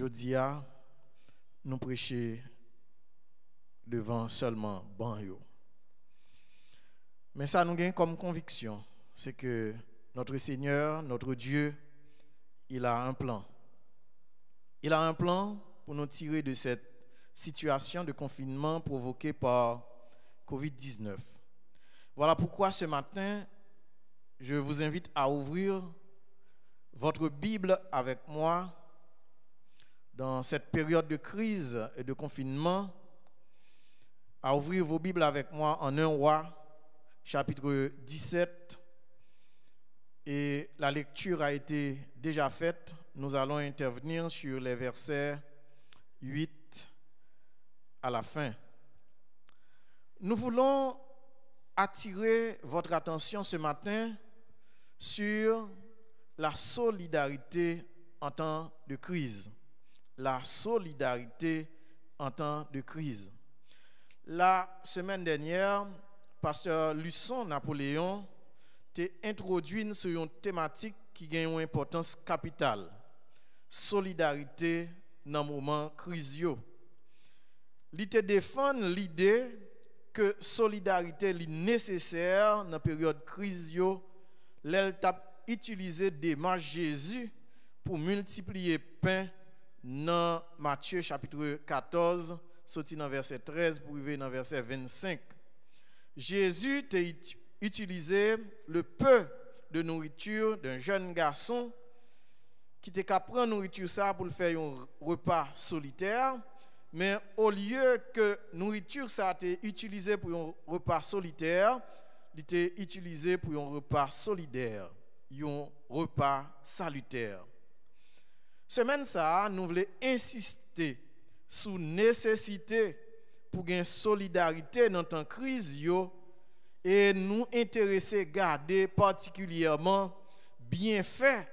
Jodia, nous prêcher devant seulement ban yo. Mais ça nous gagne comme conviction, c'est que notre Seigneur, notre Dieu, il a un plan. Il a un plan pour nous tirer de cette situation de confinement provoquée par COVID-19. Voilà pourquoi ce matin, je vous invite à ouvrir votre Bible avec moi dans cette période de crise et de confinement, à ouvrir vos Bibles avec moi en 1 Roi, chapitre 17. Et la lecture a été déjà faite. Nous allons intervenir sur les versets 8 à la fin. Nous voulons attirer votre attention ce matin sur la solidarité en temps de crise. La solidarité en temps de crise. La semaine dernière, pasteur Luçon Napoléon t'a introduit sur une thématique qui a une importance capitale. Solidarité dans le moment crise. Il te défend l'idée que solidarité est nécessaire dans la période crise. Elle t'a utilisé démarche Jésus pour multiplier pain dans Matthieu chapitre 14, sorti dans verset 13 pour arriver dans verset 25. Jésus t'a utilisé le peu de nourriture d'un jeune garçon qui était qu'à prendre nourriture ça pour le faire un repas solitaire, mais au lieu que nourriture ça a été utilisé pour un repas solitaire, il était utilisé pour un repas solidaire, un repas salutaire. Semaine ça, nous voulons insister sur la nécessité pour une solidarité dans temps de crise et nous intéresser à garder particulièrement bienfait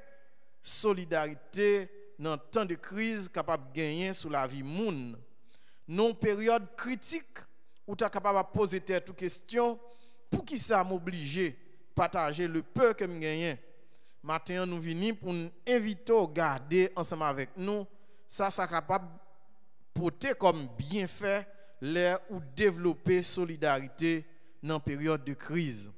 solidarité dans temps de crise capable de gagner sur la vie monde. Non période critique où tu es capable de poser toutes questions pour qui ça m'oblige partager le peu que me gagne. Maintenant nous venons pour nous inviter à garder ensemble avec nous ça capable porter comme bienfait l'air ou développer solidarité dans la période de crise.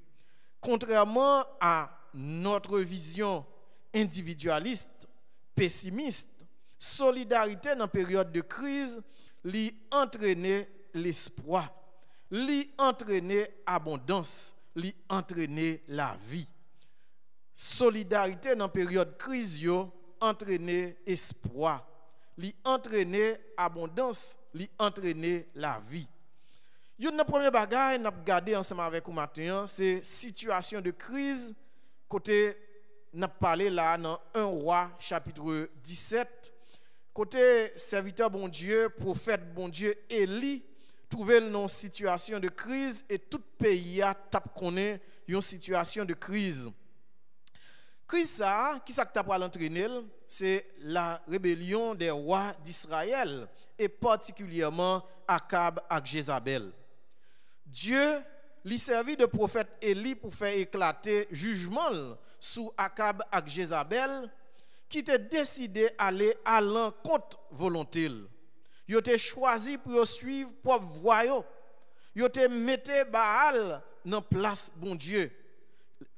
Contrairement à notre vision individualiste, pessimiste, solidarité dans la période de crise lui entraîner l'espoir, lui entraîner abondance, lui entraîner la vie. Solidarité dans la période de crise entraîner espoir, lui entraîner abondance, lui entraîner la vie. Une première bagaille n'a regardé ensemble avec vous matin, c'est situation de crise côté n'a parlé là dans 1 Roi chapitre 17 côté serviteur bon Dieu, prophète bon Dieu Élie trouvé dans situation de crise et tout pays a tap connaît une situation de crise. Crise ça qui ça t'a pour l'entraîner, c'est la rébellion des rois d'Israël et particulièrement Akab et Jézabel. Dieu lui servit de prophète Élie pour faire éclater jugement sous Akab et Jézabel qui t'a décidé d'aller à l'encontre volonté. Ils ont choisi pour suivre propre voie. Ils ont mis Baal dans place bon Dieu.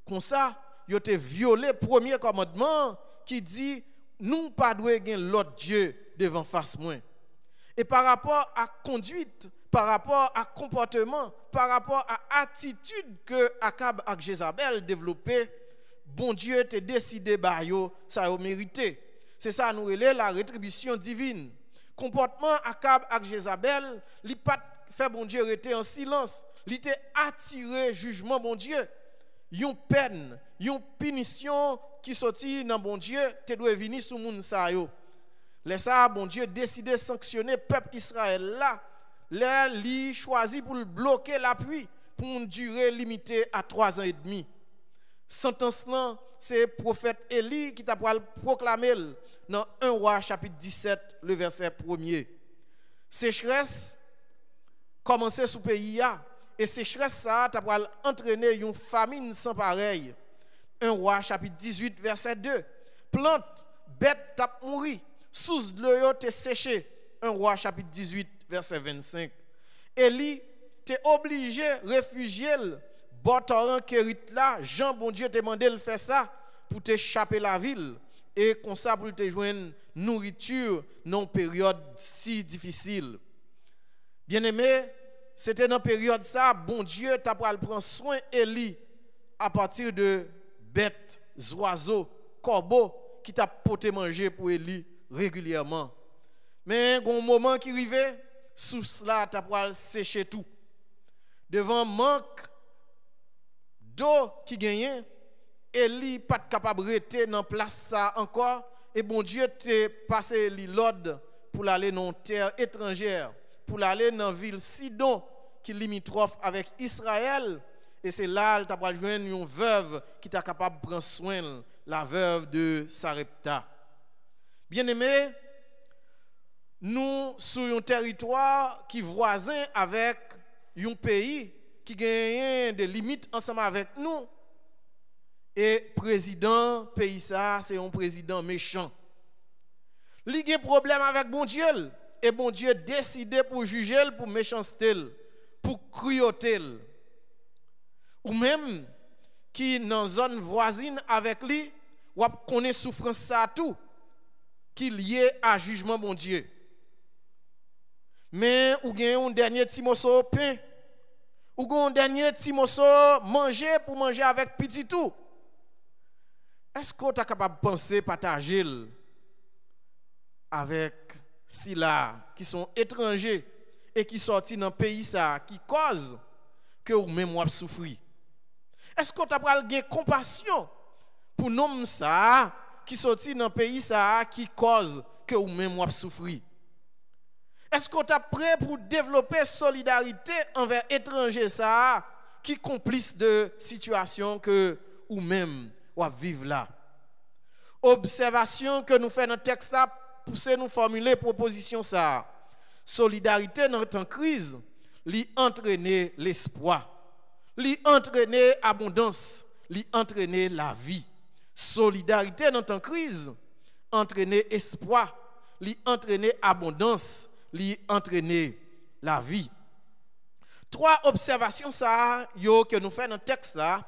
Comme ça, ils ont violé le premier commandement qui dit nous pas doit gagner l'autre Dieu devant face moi. Et par rapport à conduite, par rapport à comportement, par rapport à attitude que Akab et Jézabel développaient, bon Dieu t'a décidé bayo ça a mérité. C'est ça nous relève la rétribution divine. Comportement Akab et Jézabel, li pas fait bon Dieu rester en silence, li t'a attiré jugement bon Dieu. Yon peine, yon punition qui sorti dans bon Dieu te doit venir sur moun sa yo. Les ça bon Dieu décidé sanctionner peuple Israël là. Là li choisi pour bloquer l'appui pour une durée limitée à 3 ans et demi. Sentence là, c'est prophète Élie qui t'a proclamé dans 1 Roi chapitre 17 le verset 1er. Sécheresse commençait sous pays et sécheresse ça t'a entraîner une famine sans pareil. 1 Roi chapitre 18 verset 2. Plante, bête t'a mouri, sous de l'eau te séché. 1 Roi chapitre 18 verset 25. Élie t'es obligé réfugier bon torrent Kérit là, Jean bon Dieu t'a demandé de faire ça pour t'échapper la ville et comme ça pour te joindre nourriture dans période si difficile. Bien-aimé, c'était dans période ça, bon Dieu t'a prendre soin Élie à partir de bêtes, oiseaux, corbeaux qui t'a porté manger pour Élie régulièrement. Mais il y a un moment qui arrivait, sous cela t'a pral sécher tout. Devant manque d'eau qui gagnait, Élie pas capable de rester dans place ça encore et bon Dieu t'a passé l'ordre pour aller dans une terre étrangère, pour aller dans la ville Sidon qui est limitrophe avec Israël et c'est là t'a pral joindre une veuve qui t'a capable de prendre soin, la veuve de Sarepta. Bien-aimé, nous sur un territoire qui est voisin avec un pays qui gagne des limites ensemble avec nous. Et président pays ça, c'est un président méchant. Il a un problème avec bon Dieu et bon Dieu décidé pour juger pour méchanceté, pour cruauté. Ou même qui dans zone voisine avec lui, ou connaît souffrance ça tout qui lié à jugement bon Dieu. Mais ou gagne un dernier petit morceau de pain, ou gagne un dernier petit morceau manger pour manger avec petit tout. Est-ce que tu es capable de penser partager avec ceux là qui sont étrangers et qui sortent dans le pays ça qui cause que ou même ou souffrir? Est-ce que tu as pas compassion pour nous ça qui sortent dans le pays ça qui cause que ou même ou souffrir? Est-ce que tu es prêt pour développer solidarité envers étrangers ça qui complice de situation que ou même ou vivre là? Observation que nous faisons dans le texte là, pousser nous formuler proposition ça. Solidarité dans le temps de crise, lui entraîner l'espoir, lui entraîner abondance, lui entraîner la vie. Solidarité dans le temps de crise, entraîner espoir, lui entraîner abondance, lui entraîner la vie. Trois observations ça yo que nous faisons dans le texte là,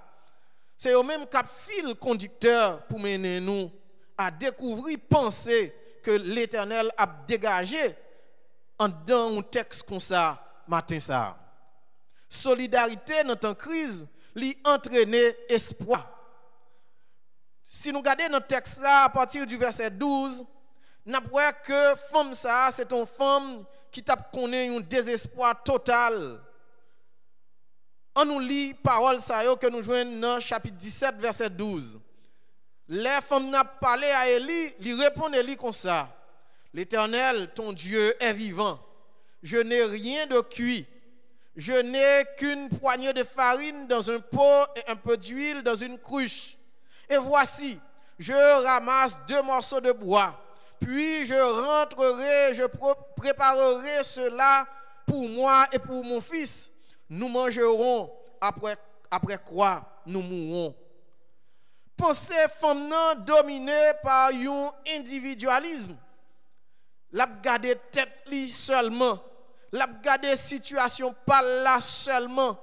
c'est au même cap fil conducteur pour mener nous à découvrir, penser que l'Éternel a dégagé dans un texte comme ça matin ça. Solidarité dans temps crise, lui entraîner espoir. Si nous regardons notre texte là à partir du verset 12, nous voyons que femme ça c'est une femme qui t'a connaît un désespoir total. On nous lit parole ça que nous joignons dans chapitre 17 verset 12. Les femmes n'a parlé à Élie, lui répond Élie comme ça. L'Éternel, ton Dieu, est vivant. Je n'ai rien de cuit. Je n'ai qu'une poignée de farine dans un pot et un peu d'huile dans une cruche. Et voici, je ramasse 2 morceaux de bois. Puis je rentrerai, je préparerai cela pour moi et pour mon fils. Nous mangerons, après quoi nous mourrons. Pensez femme dominée par un individualisme. L'a garder tête li seulement. L'a garder situation pas là seulement.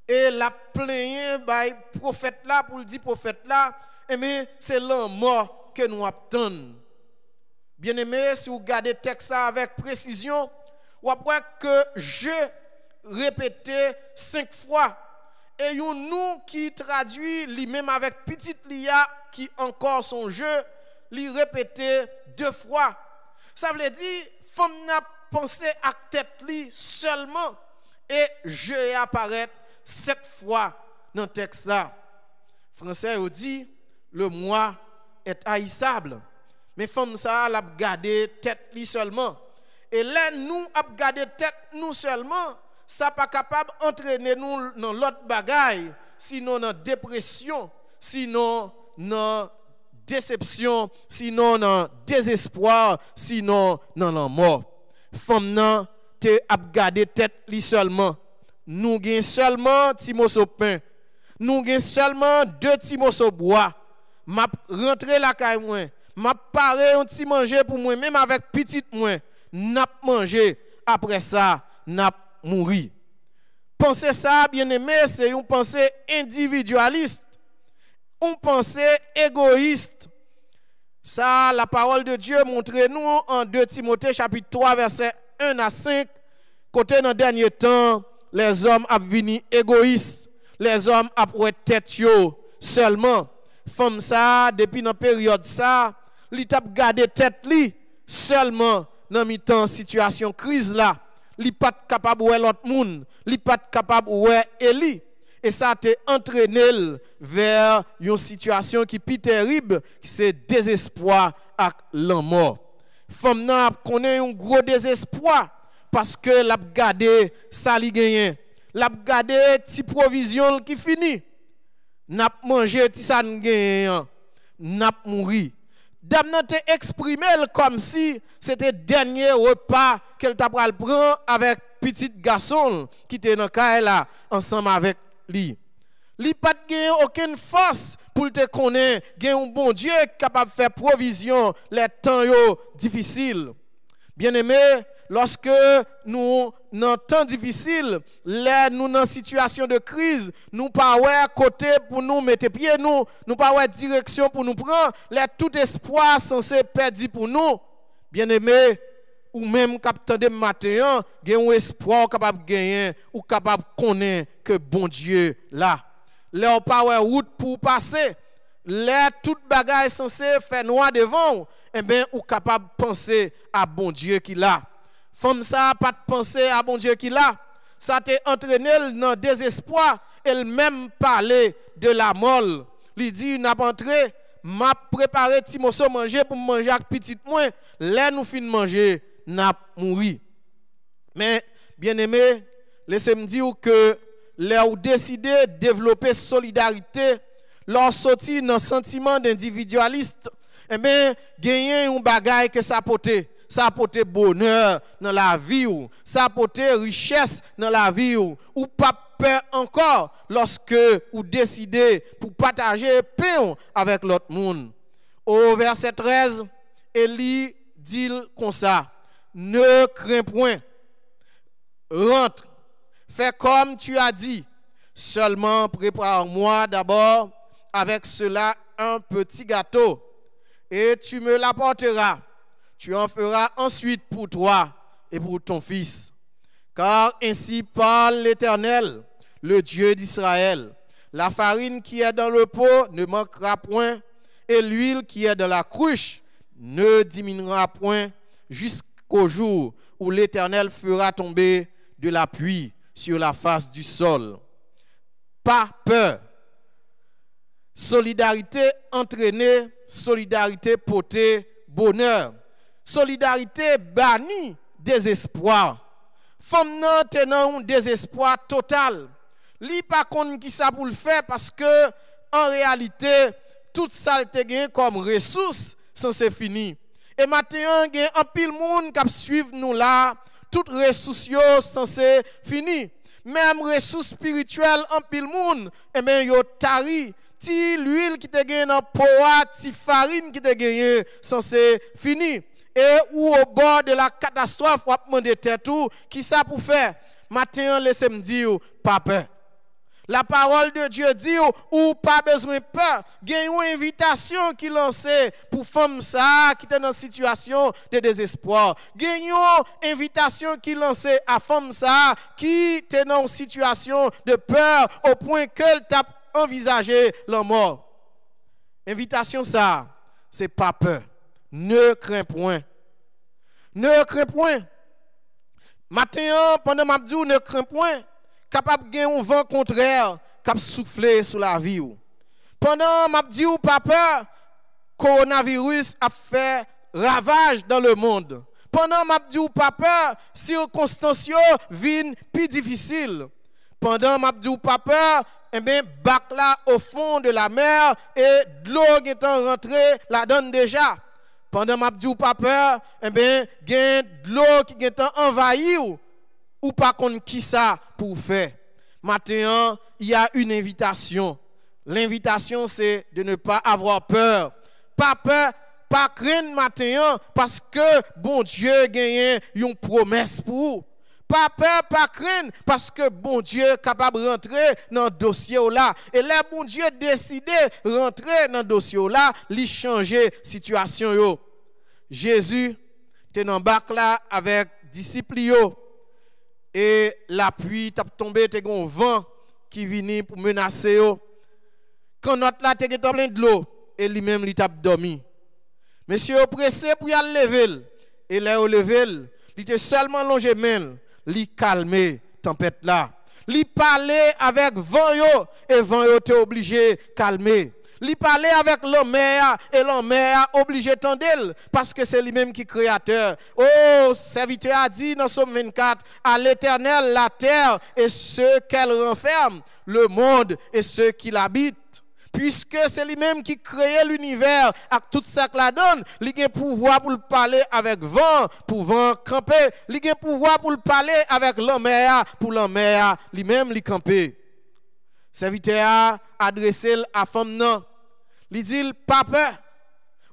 Et la plaigner by prophète là pour le dire prophète là, mais c'est l'un mort que nous attendons. Bien-aimé, si vous regardez le texte avec précision, vous voyez que je répétais 5 fois. Et nous qui traduit lui-même avec petite lia qui encore son jeu, lui répéter 2 fois. Ça veut dire, femme n'a pensé à tête li seulement et je apparaît 7 fois dans le texte là. Français dit, le moi est haïssable. Mais femme ça l'a gardé tête li seulement. Et là nous a gardé tête nous seulement. Ça pas capable d'entraîner nous dans l'autre bagaille, sinon dans dépression, sinon dans déception, sinon dans désespoir, sinon dans la mort. Femme nan te ap gade tête li seulement. Nous gen seulement ti morceau pain. Nous gen seulement 2 ti morceau bois. M'a rentré la caille moi. m'a paré un petit manger pour moi, même avec petite moi, n'a mangé, après ça, n'a mouri. Penser ça, bien aimé, c'est une pensée individualiste, une pensée égoïste. Ça, la parole de Dieu montre nous en 2 Timothée chapitre 3, verset 1 à 5, côté dans le dernier temps, les hommes ont venu égoïstes, les hommes ont tête seulement. Femme ça, depuis dans la période ça, li t'a gardé tête li seulement dans mi-temps situation crise là. Li pas capable ouais l'autre monde, li pas capable ouais Eli. Et ça t'a entraîné vers une situation qui est terrible, c'est désespoir et la mort. Femme n'a connaît un gros désespoir parce que l'a gardé ça li gagné. L'a gardé ti provision qui fini. N'a mangé ti ça gagné, n'a mouri. Dame n'a te exprimé comme si c'était le dernier repas qu'elle t'a pral prendre avec petit garçon qui était dans la là ensemble avec lui. Li pas gagné aucune force pour te connaître, gagne un bon Dieu capable de faire provision les temps difficiles. Bien-aimé, lorsque nous dans temps difficile, là nous dans situation de crise, nous pas ouais côté pour nous mettre pied nous pas ouais direction pour nous prendre, là tout espoir censé perdu pour nous. Bien-aimé, ou même capitaine de matin, gagne un espoir capable gagner ou capable connaître que bon Dieu là. Là pas ouais route pour passer. Là toute bagaille censé faire noir devant, eh bien ou capable penser à bon Dieu qui là. Femme ça pas de penser à bon Dieu qui là. Ça t'a entraîné dans le désespoir, elle même parler de la mort. Lui dit n'a pas entré, m'a préparé petit morceau manger pour manger avec petite moins. Là nous fin manger, n'a mouri. Mais bien aimé, laissez-moi dire que là où décidé de développer solidarité, leur sorti dans sentiment d'individualiste, eh bien gagner un bagage que ça porter. Ça apporte bonheur dans la vie ou ça apporte richesse dans la vie ou pas peur encore lorsque vous décidez pour partager pain avec l'autre monde. Au verset 13, Élie dit comme ça: ne crains point, rentre, fais comme tu as dit, seulement prépare-moi d'abord avec cela un petit gâteau et tu me l'apporteras. Tu en feras ensuite pour toi et pour ton fils. Car ainsi parle l'Éternel, le Dieu d'Israël. La farine qui est dans le pot ne manquera point, et l'huile qui est dans la cruche ne diminuera point, jusqu'au jour où l'Éternel fera tomber de la pluie sur la face du sol. Pas peur. Solidarité entraînée, solidarité portée, bonheur. Solidarité bannie désespoir. Femme nan tenant un désespoir total. Li pas konn qui ça pour le faire parce que en réalité tout ça te gagne comme ressource sans c'est fini. Et maintenant gen un pile monde qui suivre nous là, toute ressource yo censé fini. Même ressources spirituelles en pile monde et ben yo tari ti l'huile qui te gagne dans poa, ti farine qui te gagne censé fini. Et ou au bord de la catastrophe, on va demander tout, qui ça pour faire? Maintenant, laissez-moi dire, pas peur. La parole de Dieu dit, ou pas besoin de peur. Il y a une invitation qui lancée pour femmes ça, qui est dans une situation de désespoir. Il y a une invitation qui lancée à femmes ça, qui est dans une situation de peur, au point qu'elle t'a envisagé la mort. Invitation ça, c'est pas peur. Ne crains point. Ne crains point. Maintenant, pendant ma dit ne crains point, capable de gagner un vent contraire, cap souffler sur la vie. Pendant ma dit ou pas peur, coronavirus a fait ravage dans le monde. Pendant ma dit ou pas peur, circonstances viennent plus difficiles. Pendant ma dit ou pas peur, eh bien, bac là au fond de la mer et de l'eau étant rentrée là-dedans déjà. Pendant m'a dit ou pas peur, eh bien, gen de l'eau qui est envahi ou pas contre qui ça pour faire. Maintenant, il y a une invitation. L'invitation c'est de ne pas avoir peur. Pas peur, pas craindre matin parce que bon Dieu gagne une promesse pour vous. Pas peur, pas craindre parce que bon Dieu est capable de rentrer dans le dossier là. Et là, bon Dieu décide de rentrer dans le dossier là, lui changer la situation yo. Jésus était dans le bac là avec disciples yo. Et la pluie t'a tombé, t'es un vent qui vient pour menacer yo. Quand notre là t'es plein de l'eau et lui-même il t'a dormi. Monsieur pressé pour y aller lever. Et là au lever, il était seulement longé main. Li calmer tempête là. Li parler avec vent yo et vent yo t'es obligé calmer. Li parler avec l'homme et l'homme obligé tendel parce que c'est lui-même qui créateur. Oh, serviteur a dit dans Somme 24, à l'Éternel la terre et ceux qu'elle renferme, le monde et ceux qui l'habitent. Puisque c'est lui-même qui crée l'univers avec tout ça que la donne, il a pouvoir pour le parler avec vent, pour vent camper, il a pouvoir pour le parler avec l'homme pour l'homme lui-même lui camper. Serviteur a adressé à femme non. Il dit pas peur.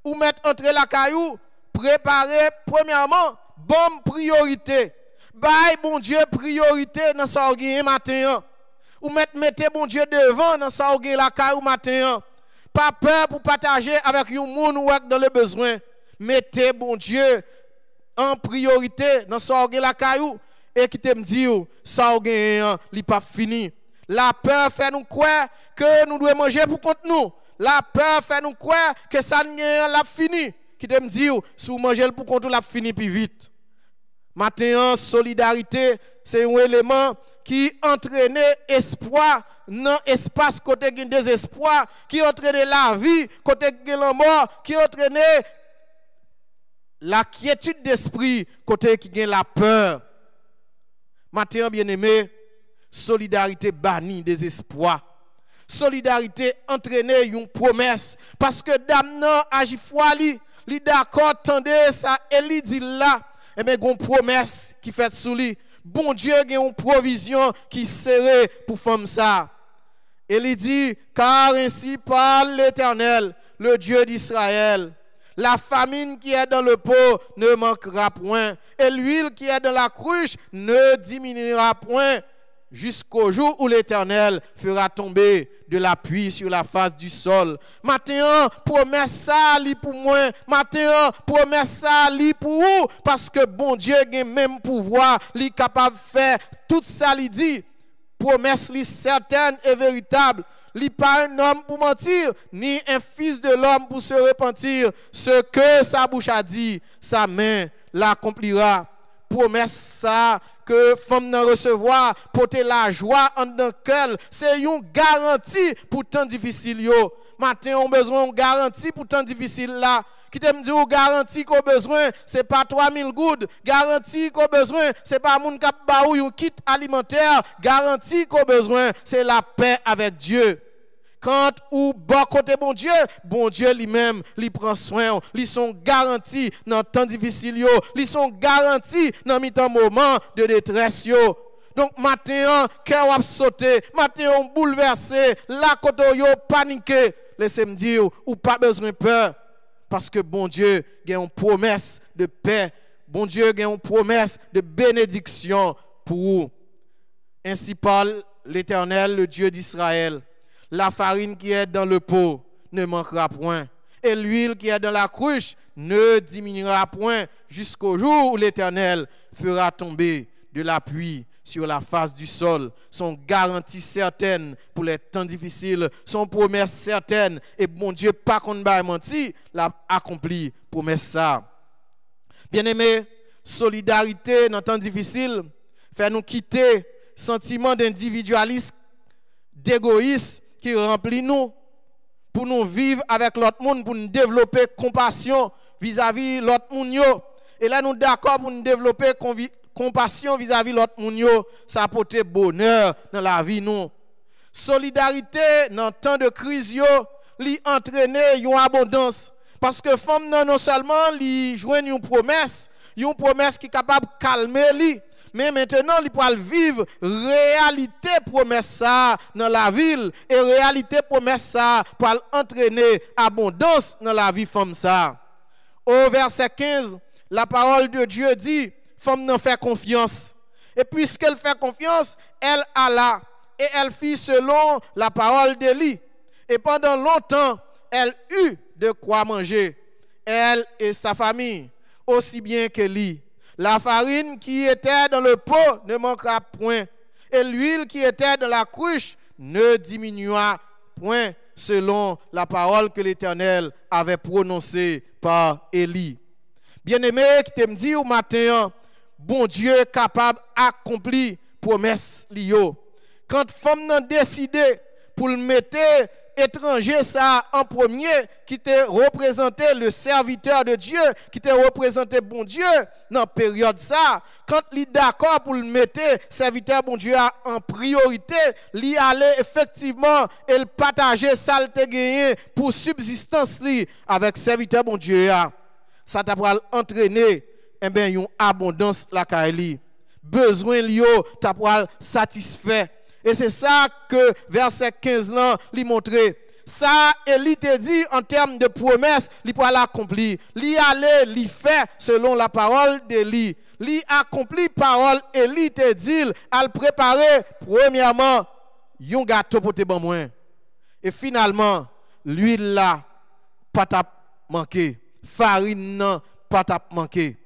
Ou mettre entrer la caillou, préparer premièrement bonne priorité. Bye bon Dieu priorité dans sa matin. Ou mettez bon Dieu devant dans sa la caille ou matin. Pas peur pour partager avec un monde ou dans le besoin. Mettez bon Dieu en priorité dans sa la caillou et qui te me dit ça n'est pas fini. La peur fait nous croire que nous devons manger pour contre nous. La peur fait nous croire que ça n'est pas fini. Qui te me dit si vous mangez pour contre la fini plus vite. Matin solidarité c'est un élément qui entraîne espoir dans l'espace côté de désespoir, qui entraîne la vie côté de la mort, qui entraîne la quiétude d'esprit côté qui gagne la peur. Matin bien-aimé, solidarité bannie désespoir. Solidarité entraîne une promesse parce que dame agit foi li d'accord tendez ça et li dit là et mais gon promesse qui fait sous lui. Bon Dieu a une provision qui serait pour femme ça. Et il dit, car ainsi parle l'Éternel, le Dieu d'Israël. La famine qui est dans le pot ne manquera point, et l'huile qui est dans la cruche ne diminuera point, jusqu'au jour où l'Éternel fera tomber de la pluie sur la face du sol. Maintenant, promesse ça li pour moi. Maintenant, promesse ça li pour vous. Parce que bon Dieu a même pouvoir, li capable de faire tout ça li dit. Promesse li certaine et véritable. Li pas un homme pour mentir, ni un fils de l'homme pour se repentir. Ce que sa bouche a dit, sa main l'accomplira. Promesse ça que femme n'a recevoir porter la joie en dans cœur, c'est une garantie pour temps difficile yo. Matin on besoin de garantie pour temps difficile là. Qui t'aime dire garantie qu'on besoin c'est pas 3000 gouttes, garantie qu'on besoin c'est pas moun k'ap ba ou un kit alimentaire, garantie qu'on besoin c'est la paix avec Dieu. Quand ou bon côté bon Dieu lui-même, lui prend soin, lui sont garantis dans temps difficile yo, lui sont garantis dans mi-temps moment de détresse yo. Donc matin cœur a sauté, matin on bouleversé, la côté yo paniqué. Laissez-moi dire ou pas besoin de peur parce que bon Dieu a une promesse de paix, bon Dieu a une promesse de bénédiction pour vous. Ainsi parle l'Éternel, le Dieu d'Israël. La farine qui est dans le pot ne manquera point. Et l'huile qui est dans la cruche ne diminuera point jusqu'au jour où l'Éternel fera tomber de la pluie sur la face du sol. Son garantie certaine pour les temps difficiles, son promesse certaine. Et bon Dieu, pas qu'on va mentir, l'a accompli promesse ça. Bien-aimé, solidarité dans temps difficile fait nous quitter sentiment d'individualisme, d'égoïsme qui remplit nous pour nous vivre avec l'autre monde, pour nous développer compassion vis-à-vis l'autre monde. Et là, nous d'accord pour nous développer compassion vis-à-vis l'autre monde, ça apporte bonheur dans la vie nous. Solidarité dans temps de crise li entraîner une abondance parce que femme non seulement li joindre une promesse qui est capable de calmer li. Mais maintenant, il peut vivre réalité promesse ça dans la ville et réalité promesse ça pour entraîner abondance dans la vie femme ça. Au verset 15, la parole de Dieu dit, femme n'en fait confiance. Et puisqu'elle fait confiance, elle alla et elle fit selon la parole d'Élie. Et pendant longtemps, elle eut de quoi manger, elle et sa famille, aussi bien qu'Élie. La farine qui était dans le pot ne manquera point, et l'huile qui était dans la cruche ne diminua point, selon la parole que l'Éternel avait prononcée par Élie. Bien-aimé, qui te me dit au matin, bon Dieu capable d'accomplir promesse lio. Quand femme n'a décidé pour le mettre étranger ça en premier, qui te représenté le serviteur de Dieu, qui te représenté bon Dieu dans période ça, quand il est d'accord pour le mettre serviteur bon Dieu en priorité, il allait effectivement et le partager ça le gagné pour subsistance li avec serviteur bon Dieu. Ça t'a pour entraîner une abondance la kaili. Besoin li yo t'a pour satisfait. Et c'est ça que verset 15 là lui montrer. Ça, Élie te dit en termes de promesse, il peut l'accomplir. Lui aller, lui fait selon la parole d'Élie. Lui accomplit parole, Élie te dit, à le préparer premièrement, un gâteau pour te bon moins. Et finalement, l'huile là, pas t'a manqué. Farine non, pas t'a manqué.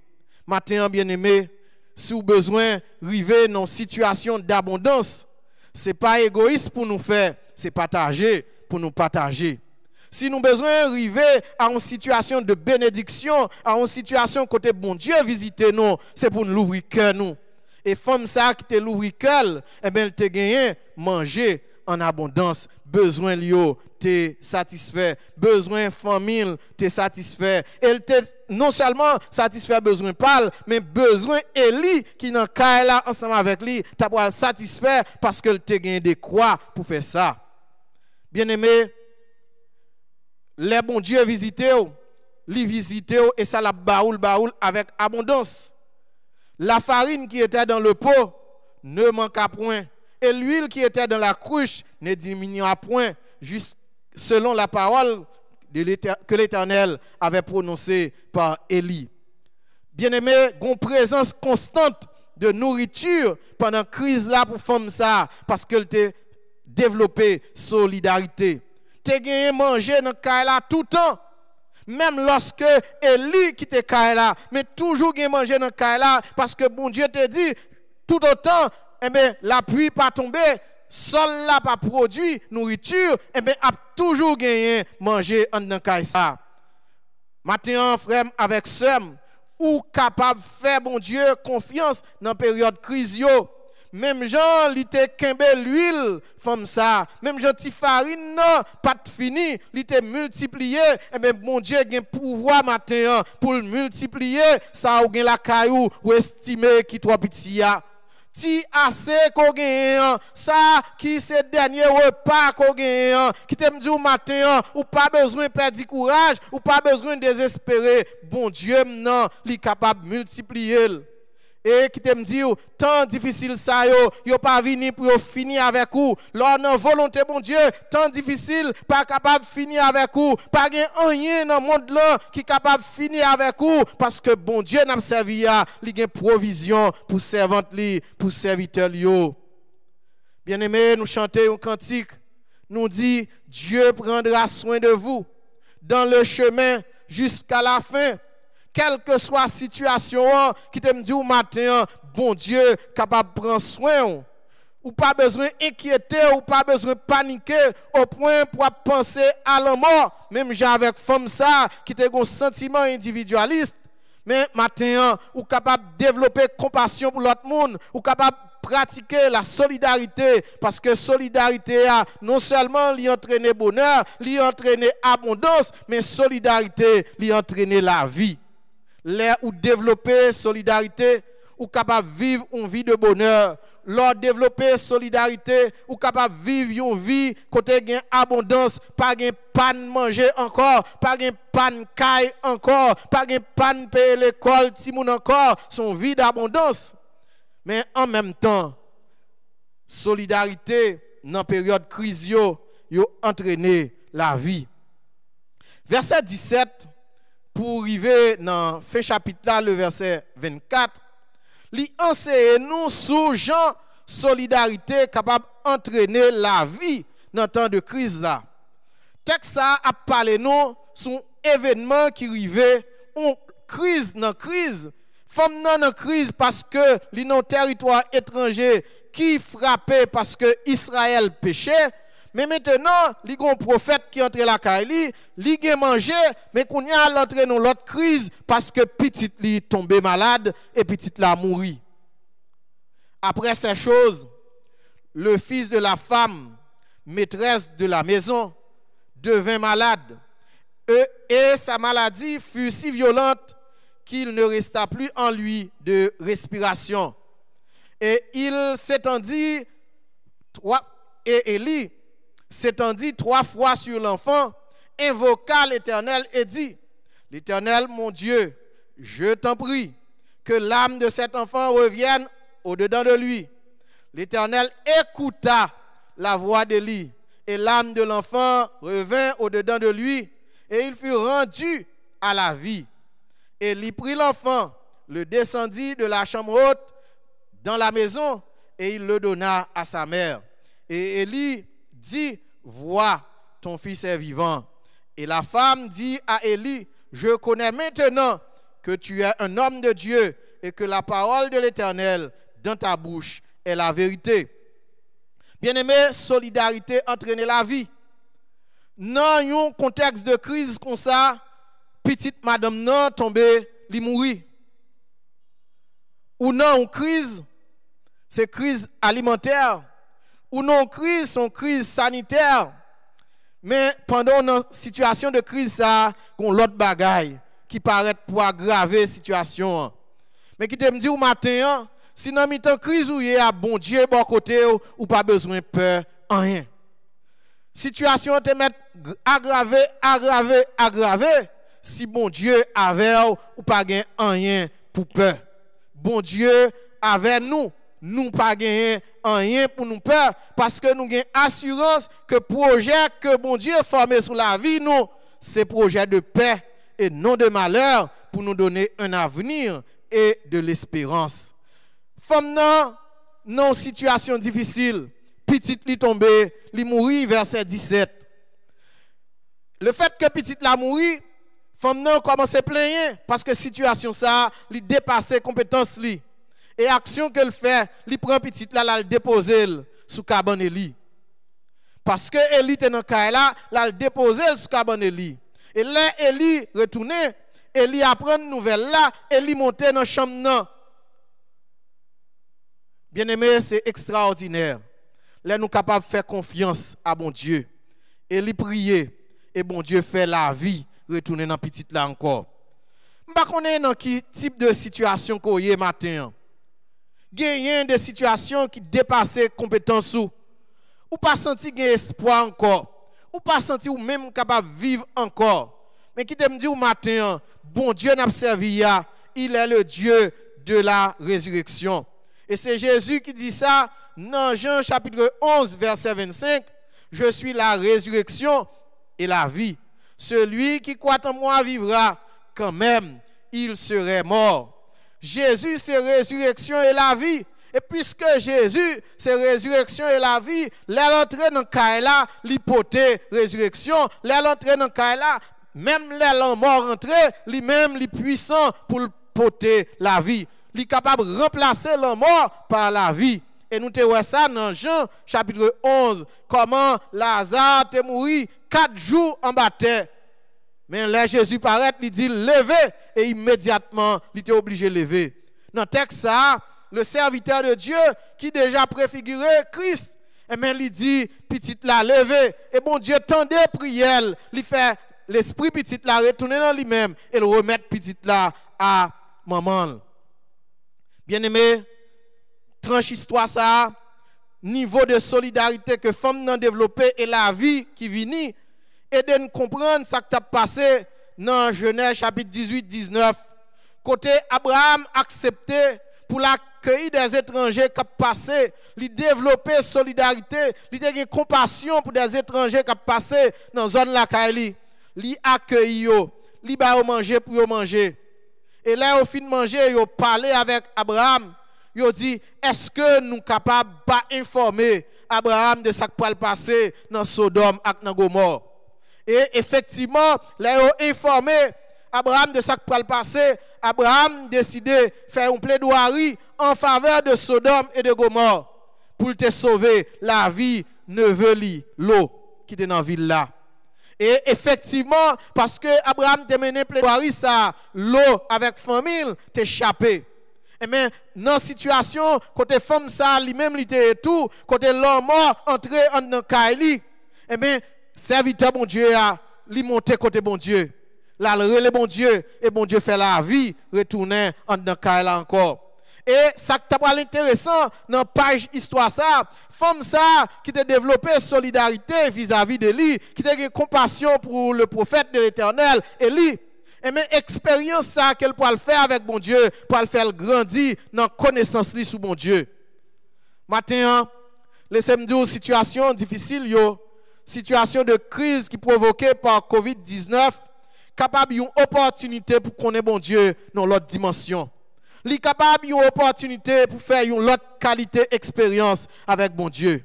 Maintenant, bien aimé, si vous avez besoin d'arriver dans une situation d'abondance, ce n'est pas égoïste pour nous faire, c'est partager pour nous partager. Si nous avons besoin d'arriver à une situation de bénédiction, à une situation côté bon Dieu visiter nous, c'est pour nous l'ouvrir cœur nous. Et femme ça qui te l'ouvrir cœur, eh bien elle te gagné manger en abondance, besoin lio te satisfait, besoin famille te satisfait. Elle te non seulement satisfait besoin Paul, mais besoin Élie qui dans cas là ensemble avec lui, t'a pour satisfait parce qu'elle te gagné des croix pour faire ça. Bien-aimé, les bons dieux visités, les visités et ça la baoul avec abondance. La farine qui était dans le pot ne manqua point et l'huile qui était dans la cruche ne diminua point, juste selon la parole que l'Éternel avait prononcée par Élie. Bien-aimé, une présence constante de nourriture pendant la crise là pour femme ça parce qu'elle était développer solidarité. Te gagné manger dans Kaila tout le temps. Même lorsque Élie qui te Kaila, mais toujours gagné manger dans Kaila parce que bon Dieu te dit tout autant, eh bien la pluie pas tomber, sol là pas produit nourriture, eh bien a toujours gagné manger dans Kaila. Maintenant frère avec sœur, ou capable faire bon Dieu confiance dans période crise yo. Même Jean, il te kembe l'huile, femme ça. Même Jean, ti farine, non, pas fini, il te multiplié. Et bien, bon Dieu, il a un pouvoir matin pour le multiplier. Ça, ou gen la caillou, ou estimer qui trop petit. Ti assez qu'on gagne, ça, qui c'est dernier repas qu'on gagne, qui te dit au matin, ou pas besoin de perdre du courage, ou pas besoin de désespérer. Bon Dieu, non, il est capable de multiplier. Et qui te me dit, tant difficile ça, yo pas venu pour finir avec vous. Lors de volonté, bon Dieu, tant difficile, pas capable de finir avec vous. Pas rien dans le monde là qui est capable de finir avec vous. Parce que bon Dieu n'a pas servi, il a une provision pour servante, pour serviteur. Bien aimé, nous chantons un cantique. Nous dit, Dieu prendra soin de vous dans le chemin jusqu'à la fin. Quelle que soit la situation qui te me dit au matin, bon Dieu, capable de prendre soin. Ou pas besoin d'inquiéter, ou pas besoin de paniquer, au point pour penser à la mort. Même j'ai avec femme ça, qui te un sentiment individualiste. Mais matin, ou capable de développer compassion pour l'autre monde, ou capable de pratiquer la solidarité. Parce que solidarité, non seulement lui entraîner bonheur, lui entraîner abondance, mais solidarité, lui entraîner la vie. Là où développer solidarité, ou capable de vivre une vie de bonheur. Lors développer solidarité, ou capable de vivre une vie côté gain abondance, pas gain panne manger encore, pas gain panne caille encore, pas gain panne payer l'école, timoun encore, son vie d'abondance. Mais en même temps, solidarité dans période crise yo entraîné la vie. Verset 17 pour arriver dans fin chapitre là, le verset 24, li enseigne nous sous Jean solidarité capable d'entraîner la vie dans temps de crise là. Texte ça a parlé nous sur événement qui arrivait en crise dans crise. Femme dans crise parce que li non territoire étranger qui frappait parce que Israël péchait. Mais maintenant, il y a un prophète qui entre la caille, il a mangé, mais qu'on y a l'entrée dans l'autre crise parce que petit li tombé malade et petit la mourit. Après ces choses, le fils de la femme, maîtresse de la maison, devint malade. Et sa maladie fut si violente qu'il ne resta plus en lui de respiration. Et il s'étendit Élie s'étendit 3 fois sur l'enfant, invoqua l'Éternel et dit, l'Éternel, mon Dieu, je t'en prie, que l'âme de cet enfant revienne au-dedans de lui. L'Éternel écouta la voix d'Élie, et l'âme de l'enfant revint au-dedans de lui, et il fut rendu à la vie. Élie prit l'enfant, le descendit de la chambre haute dans la maison, et il le donna à sa mère. Et Élie dit, vois, ton fils est vivant. Et la femme dit à Élie, je connais maintenant que tu es un homme de Dieu et que la parole de l'Éternel dans ta bouche est la vérité. Bien-aimé, solidarité entraîne la vie. Dans un contexte de crise comme ça, petite madame non tombée, li mourit. Ou non, une crise, c'est crise alimentaire. Ou non, crise, c'est une crise sanitaire. Mais pendant une situation de crise, ça, on a l'autre bagaille qui paraît pour aggraver la situation. Mais qui te me dit au matin, si dans une crise où il y a bon Dieu bon côté, ou pas besoin de peur, rien. Situation te met aggraver, si bon Dieu avait ou pas gagner rien pour peur. Bon Dieu avec nous pas gagner rien pour nous peur parce que nous avons assurance que projet que bon Dieu formé sur la vie nous, c'est projet de paix et non de malheur pour nous donner un avenir et de l'espérance. Femme non situation difficile, petite li tombé, li mourit verset 17. Le fait que petite la mourit, femme non commence à plaindre parce que situation ça li dépasser compétence li. Et action qu'elle fait, li prend petite là, la déposer sous cabane Élie. Parce que Élie était dans le là, la déposer sous cabane Élie. Et là Élie retourné, Élie apprend une nouvelle là, Élie montait dans la chambre. Bien-aimé, c'est extraordinaire. Là nous capables de faire confiance à bon Dieu. Élie priait et bon Dieu fait la vie retourner dans petite là encore. M'pa connait dans qui type de situation qu'on y est matin. Gagner des situations qui dépassent compétences ou pas senti gain espoir encore ou pas senti ou même capable vivre encore mais qui te me dit au matin bon Dieu n'a servi il est le Dieu de la résurrection et c'est Jésus qui dit ça dans Jean chapitre 11 verset 25 je suis la résurrection et la vie celui qui croit en moi vivra quand même il serait mort. Jésus, c'est résurrection et la vie. Et puisque Jésus, c'est résurrection et la vie, l'entrée dans Kaila, l'hypothèse résurrection, l'entrée dans Kaila, même l'homme mort rentré, lui-même, lui puissant pour porter la vie. Il est capable de remplacer l'homme mort par la vie. Et nous te voyons ça dans Jean chapitre 11, comment Lazare est mort 4 jours en baptême. Mais là, Jésus paraît, il dit levez, et immédiatement, il était obligé de lever. Dans le texte, ça, le serviteur de Dieu qui déjà préfiguré Christ, et bien, il dit, petite la levez, et bon Dieu tendait prière, il fait l'esprit petite la retourner dans lui-même, et le remettre petite la à maman. Bien-aimé, tranche histoire ça, niveau de solidarité que femme n'a développé et la vie qui vient, et de nous comprendre ce qui a passé dans Genèse chapitre 18-19. Côté Abraham accepté pour l'accueil des étrangers qui a passé, il développer solidarité, il a compassion pour des étrangers qui a passé dans la zone la Kaili. Il accueille, li ba yo manger pour yo manger. Et là, au fin de manger, yo parlé avec Abraham. Yo dit, est-ce que nous capables pas informer Abraham de ce qui va passer dans Sodome et dans Gomorrhe? Et effectivement, là, yo informé Abraham de ce qui va passer. Abraham décidé de faire une plaidoirie en faveur de Sodome et de Gomorre pour te sauver la vie neveu li, l'eau qui était dans la ville là. Et effectivement, parce que Abraham te mené plaidoirie ça, l'eau avec famille t'échappé. Et bien, dans la situation, côté femme ça, lui-même, il était tout, côté l'homme mort, entré dans Kaili, et bien, serviteur bon Dieu a, lui monté côté bon Dieu. Là, le bon Dieu, et bon Dieu fait la vie, retourner dans Kaili encore. Et ça qui est intéressant dans la page histoire ça, femme ça qui a développé solidarité vis-à-vis de lui, qui a eu compassion pour le prophète de l'Éternel, Élie. Et mais expérience ça qu'elle peut le faire avec bon Dieu, pour le faire grandir dans connaissance li sous bon Dieu. Maintenant, laissez-moi dire situation difficile yo, situation de crise qui provoquée par COVID-19, capable une opportunité pour connaître bon Dieu dans l'autre dimension. Li capable une opportunité pour faire une autre qualité expérience avec bon Dieu.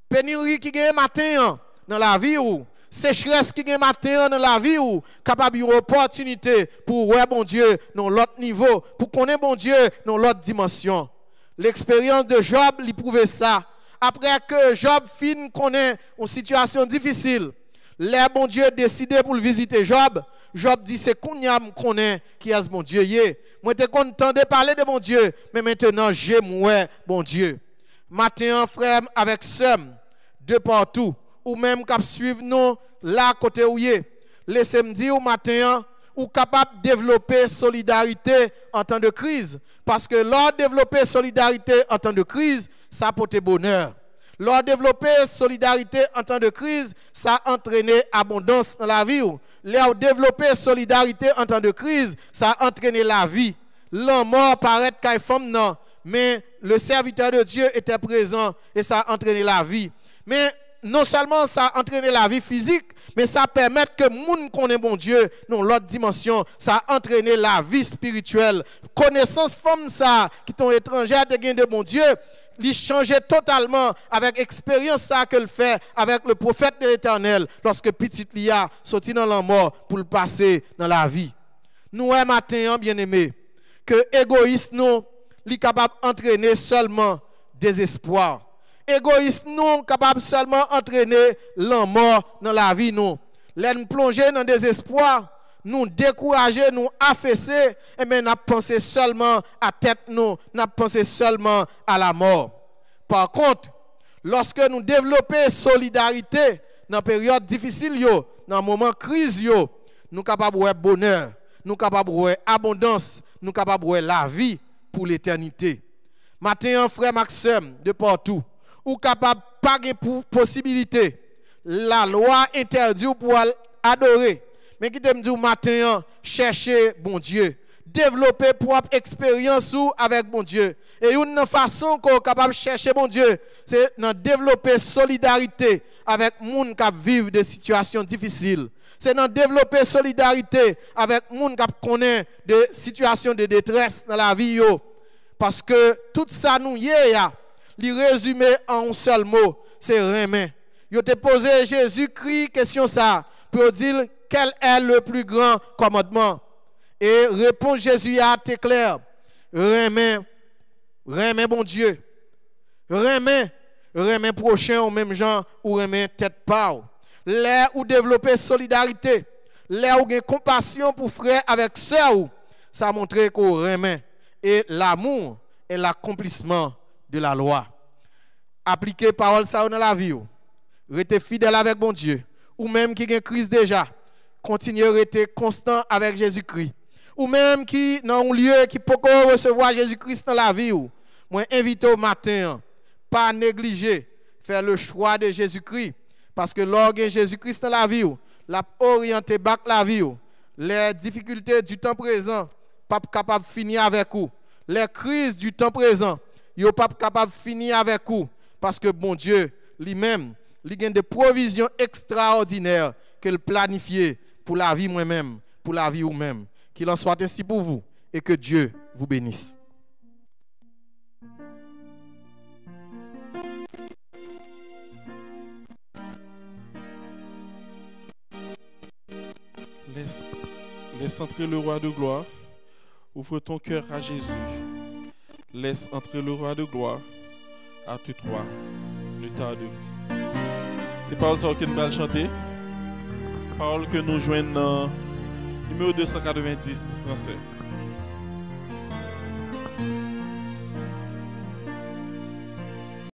Pénurie qui gagne matin dans la vie ou sécheresse qui gagne matin dans la vie ou capable une opportunité pour voir bon Dieu dans l'autre niveau, pour connaître bon Dieu dans l'autre dimension. L'expérience de Job lui prouvait ça. Après que Job fin connaît une situation difficile, le bon Dieu décidé pour le visiter Job. Job dit c'est qu'on y a connaît qui est bon Dieu yé. Moi j'étais content de parler de mon Dieu, mais maintenant j'aime ouais bon Dieu. Matin frère avec somme de partout ou même cap suivre nous là côté où y est. Laissez-moi dire au matin ou capable de développer solidarité en temps de crise parce que lors développer solidarité en temps de crise, ça apporte bonheur. Lors développer solidarité en temps de crise, ça entraîne abondance dans la vie. Lors développer solidarité en temps de crise, ça entraîne la vie. L'homme mort paraît qu'il femme non, mais le serviteur de Dieu était présent et ça entraîné la vie. Mais non seulement ça entraîné la vie physique, mais ça permet que moun connaît bon Dieu dans l'autre dimension, ça entraîné la vie spirituelle. Connaissance femme ça qui sont étrangères de gain de bon Dieu, il changeait totalement avec l'expérience ça qu'elle fait avec le prophète de l'Éternel lorsque petite Lia sortit dans la mort pour le passer dans la vie. Nous matin bien aimé que égoïste nous li capable entraîner seulement désespoir. Égoïste nous capable seulement entraîner la mort dans la vie nous. L'en plonger dans désespoir, nous décourager, nous affaisser, et bien nous penser seulement à tête nous, nous penser seulement à la mort. Par contre, lorsque nous développons solidarité dans période difficile yo, dans moment crise yo, nous capables de bonheur, nous capables de abondance, nous capables de la vie pour l'éternité. Matin frère Maxime de partout, ou capable pas de possibilité, la loi interdit pour adorer. Mais qui t'aime dire matin, chercher bon Dieu, développer propre expérience avec bon Dieu. Et une façon qu'on est capable de chercher bon Dieu, c'est de développer solidarité avec les gens qui vivent des situations difficiles. C'est de développer solidarité avec les gens qui connaissent des situations de détresse dans la vie. Parce que tout ça nous y est, li résumé en un seul mot, c'est remet. Yo te posé Jésus-Christ question ça pour dire quel est le plus grand commandement. Et réponse Jésus a été clair. Remet bon Dieu. Remet prochain au même genre ou remet tête part. Là où développer solidarité, là où gagner compassion pour frère avec sœur, ça montre qu'on remet. Et l'amour est l'accomplissement de la loi. Appliquer parole ça dans la vie. Rester fidèle avec bon Dieu. Ou même qui a une crise déjà. Continuer à rester constant avec Jésus-Christ. Ou même qui dans un lieu qui peut recevoir Jésus-Christ dans la vie. Moi invite au matin, pas négliger, faire le choix de Jésus-Christ. Parce que lorsque Jésus-Christ dans la vie, l'a orienté back la vie. Les difficultés du temps présent, pas capable de finir avec vous. Les crises du temps présent, vous pas capable de finir avec vous. Parce que bon Dieu, lui-même, il a des provisions extraordinaires qu'il planifiait pour la vie moi-même, pour la vie ou même. Qu'il en soit ainsi pour vous et que Dieu vous bénisse. Laisse entrer le roi de gloire. Ouvre ton cœur à Jésus. Laisse entrer le roi de gloire. À tout trois. Ne tarde. C'est paroles que nous allons chanter. Paroles que nous joignons dans numéro 290 français.